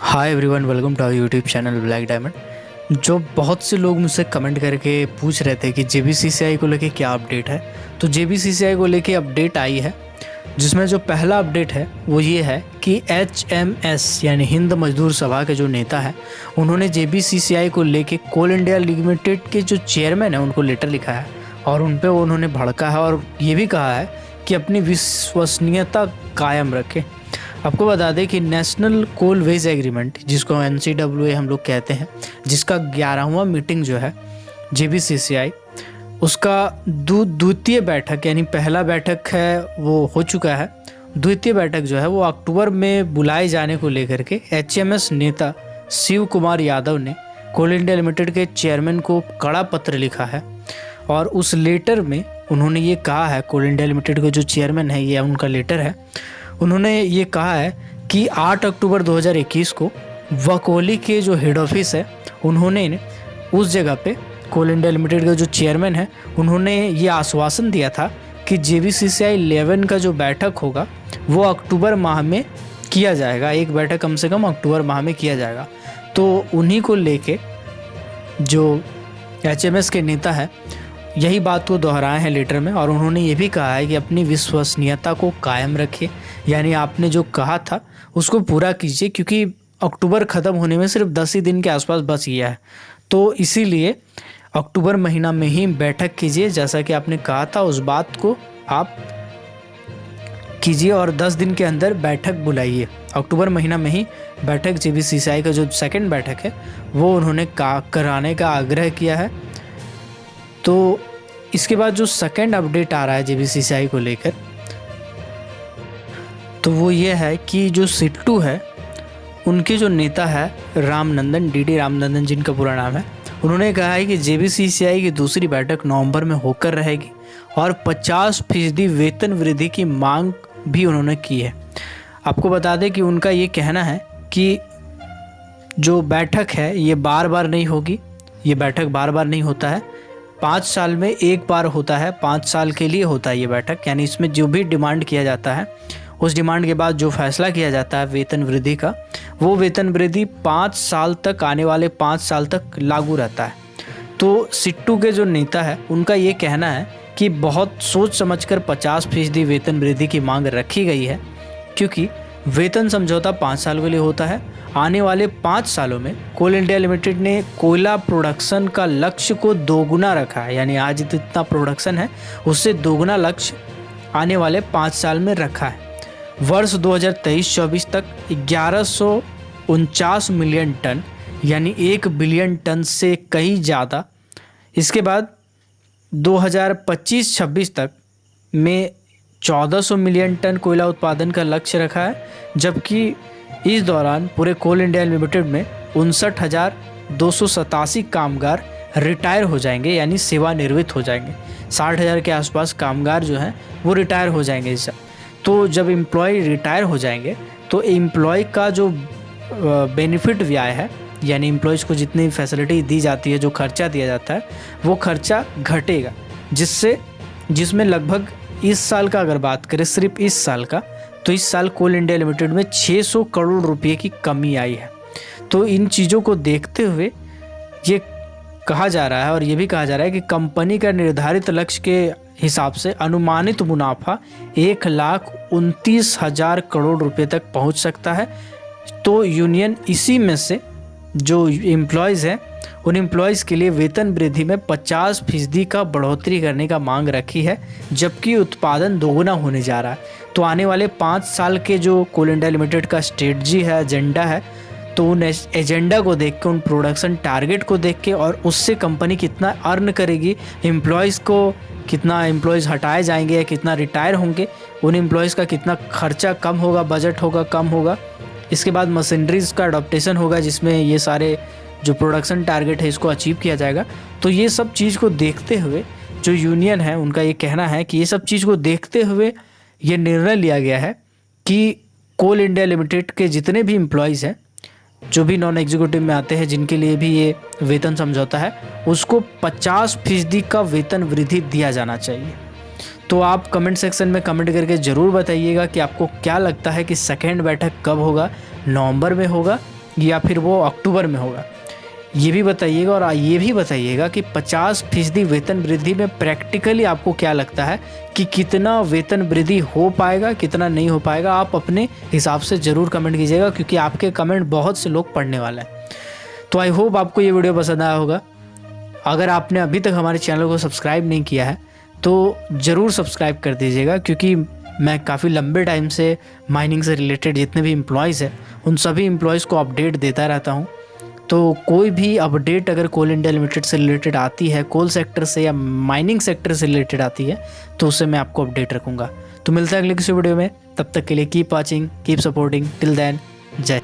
Hi everyone, welcome to our YouTube channel Black Diamond. जो बहुत से लोग मुझसे कमेंट करके पूछ रहे थे कि जेबीसीसीआई को लेके क्या अपडेट है, तो जेबीसीसीआई को लेके अपडेट आई है, जिसमें जो पहला अपडेट है वो ये है कि HMS यानी हिंद मजदूर सभा के जो नेता है, उन्होंने जेबीसीसीआई को लेके कोल इंडिया लिमिटेड के जो चेयरमैन है उनको लेटर लिखा है और उन पर उन्होंने भड़का है और ये भी कहा है कि अपनी विश्वसनीयता कायम रखें। आपको बता दें कि नेशनल कोल वेज एग्रीमेंट, जिसको NCWA हम लोग कहते हैं, जिसका 11वां मीटिंग जो है जेबीसीसीआई, उसका द्वितीय बैठक यानी पहला बैठक है वो हो चुका है, द्वितीय बैठक जो है वो अक्टूबर में बुलाए जाने को लेकर के HMS नेता शिव कुमार यादव ने कोल इंडिया लिमिटेड के चेयरमैन को कड़ा पत्र लिखा है और उस लेटर में उन्होंने ये कहा है, कोल इंडिया लिमिटेड के जो चेयरमैन है, ये उनका लेटर है, उन्होंने ये कहा है कि 8 अक्टूबर 2021 को वकोली के जो हेड ऑफिस है, उन्होंने उस जगह पे कोल इंडिया लिमिटेड का जो चेयरमैन है, उन्होंने ये आश्वासन दिया था कि जेबीसीसीआई 11 का जो बैठक होगा वो अक्टूबर माह में किया जाएगा, एक बैठक कम से कम अक्टूबर माह में किया जाएगा। तो उन्हीं को लेके जो HMS के नेता है यही बात को दोहराए हैं लेटर में और उन्होंने ये भी कहा है कि अपनी विश्वसनीयता को कायम रखिए, यानी आपने जो कहा था उसको पूरा कीजिए, क्योंकि अक्टूबर ख़त्म होने में सिर्फ 10 ही दिन के आसपास बच गया है, तो इसीलिए अक्टूबर महीना में ही बैठक कीजिए, जैसा कि आपने कहा था उस बात को आप कीजिए और 10 दिन के अंदर बैठक बुलाइए। अक्टूबर महीना में ही बैठक जेबीसीसीआई का जो सेकंड बैठक है वो उन्होंने कराने का आग्रह किया है। तो इसके बाद जो सेकंड अपडेट आ रहा है जेबीसीसीआई को लेकर, तो वो ये है कि जो सिट्टू है उनके जो नेता है रामनंदन, DD रामनंदन जिनका पूरा नाम है, उन्होंने कहा है कि जेबीसीसीआई की दूसरी बैठक नवंबर में होकर रहेगी और 50% वेतन वृद्धि की मांग भी उन्होंने की है। आपको बता दें कि उनका ये कहना है कि जो बैठक है ये बार बार नहीं होगी, ये बैठक बार बार नहीं होता है, 5 साल में एक बार होता है, 5 साल के लिए होता है ये बैठक, यानी इसमें जो भी डिमांड किया जाता है उस डिमांड के बाद जो फैसला किया जाता है वेतन वृद्धि का, वो वेतन वृद्धि 5 साल तक, आने वाले 5 साल तक लागू रहता है। तो सिट्टू के जो नेता है उनका ये कहना है कि बहुत सोच समझकर 50% वेतन वृद्धि की मांग रखी गई है, क्योंकि वेतन समझौता 5 साल के लिए होता है। आने वाले 5 सालों में कोल इंडिया लिमिटेड ने कोयला प्रोडक्शन का लक्ष्य को दोगुना रखा है, यानी आज जितना प्रोडक्शन है उससे दोगुना लक्ष्य आने वाले 5 साल में रखा है। वर्ष 2023-24 तक 1149 मिलियन टन यानी 1 बिलियन टन से कहीं ज़्यादा, इसके बाद 2025-26 तक में 1400 मिलियन टन कोयला उत्पादन का लक्ष्य रखा है, जबकि इस दौरान पूरे कोल इंडिया लिमिटेड में 59,287 कामगार रिटायर हो जाएंगे, यानी सेवानिवृत्त हो जाएंगे। 60,000 के आसपास कामगार जो हैं वो रिटायर हो जाएंगे इस। तो जब एम्प्लॉय रिटायर हो जाएंगे तो एम्प्लॉय का जो बेनिफिट व्यय है, यानी एम्प्लॉयज़ को जितनी फैसिलिटी दी जाती है, जो खर्चा दिया जाता है, वो खर्चा घटेगा, जिसमें लगभग इस साल का अगर बात करें, सिर्फ इस साल का, तो इस साल कोल इंडिया लिमिटेड में 600 करोड़ रुपए की कमी आई है। तो इन चीज़ों को देखते हुए ये कहा जा रहा है और ये भी कहा जा रहा है कि कंपनी का निर्धारित लक्ष्य के हिसाब से अनुमानित मुनाफा 1,29,000 करोड़ रुपए तक पहुंच सकता है। तो यूनियन इसी में से जो एम्प्लॉयज़ हैं उन एम्प्लॉयज़ के लिए वेतन वृद्धि में 50% का बढ़ोतरी करने का मांग रखी है, जबकि उत्पादन दोगुना होने जा रहा है। तो आने वाले 5 साल के जो कोल इंडिया लिमिटेड का स्ट्रेटजी है, एजेंडा है, तो उन एजेंडा को देख के, उन प्रोडक्शन टारगेट को देख के और उससे कंपनी कितना अर्न करेगी, एम्प्लॉयज़ को कितना एम्प्लॉयज़ हटाए जाएंगे या कितना रिटायर होंगे, उन एम्प्लॉयज़ का कितना खर्चा कम होगा, बजट होगा कम होगा, इसके बाद मशीनरीज़ का अडॉप्टेशन होगा जिसमें ये सारे जो प्रोडक्शन टारगेट है इसको अचीव किया जाएगा। तो ये सब चीज़ को देखते हुए जो यूनियन है उनका ये कहना है कि ये सब चीज़ को देखते हुए ये निर्णय लिया गया है कि कोल इंडिया लिमिटेड के जितने भी एम्प्लॉयज़ हैं, जो भी नॉन एग्जीक्यूटिव में आते हैं, जिनके लिए भी ये वेतन समझौता है, उसको 50% का वेतन वृद्धि दिया जाना चाहिए। तो आप कमेंट सेक्शन में कमेंट करके ज़रूर बताइएगा कि आपको क्या लगता है कि सेकेंड बैठक कब होगा, नवंबर में होगा या फिर वो अक्टूबर में होगा, ये भी बताइएगा। और ये भी बताइएगा कि 50% वेतन वृद्धि में प्रैक्टिकली आपको क्या लगता है कि कितना वेतन वृद्धि हो पाएगा, कितना नहीं हो पाएगा। आप अपने हिसाब से ज़रूर कमेंट कीजिएगा, क्योंकि आपके कमेंट बहुत से लोग पढ़ने वाले हैं। तो आई होप आपको ये वीडियो पसंद आया होगा। अगर आपने अभी तक हमारे चैनल को सब्सक्राइब नहीं किया है तो ज़रूर सब्सक्राइब कर दीजिएगा, क्योंकि मैं काफ़ी लंबे टाइम से माइनिंग से रिलेटेड जितने भी एम्प्लॉयज़ हैं उन सभी एम्प्लॉयज़ को अपडेट देता रहता हूँ। तो कोई भी अपडेट अगर कोल इंडिया लिमिटेड से रिलेटेड आती है, कोल सेक्टर से या माइनिंग सेक्टर से रिलेटेड आती है, तो उससे मैं आपको अपडेट रखूँगा। तो मिलता है अगले किसी वीडियो में, तब तक के लिए keep watching, keep supporting, till then जय।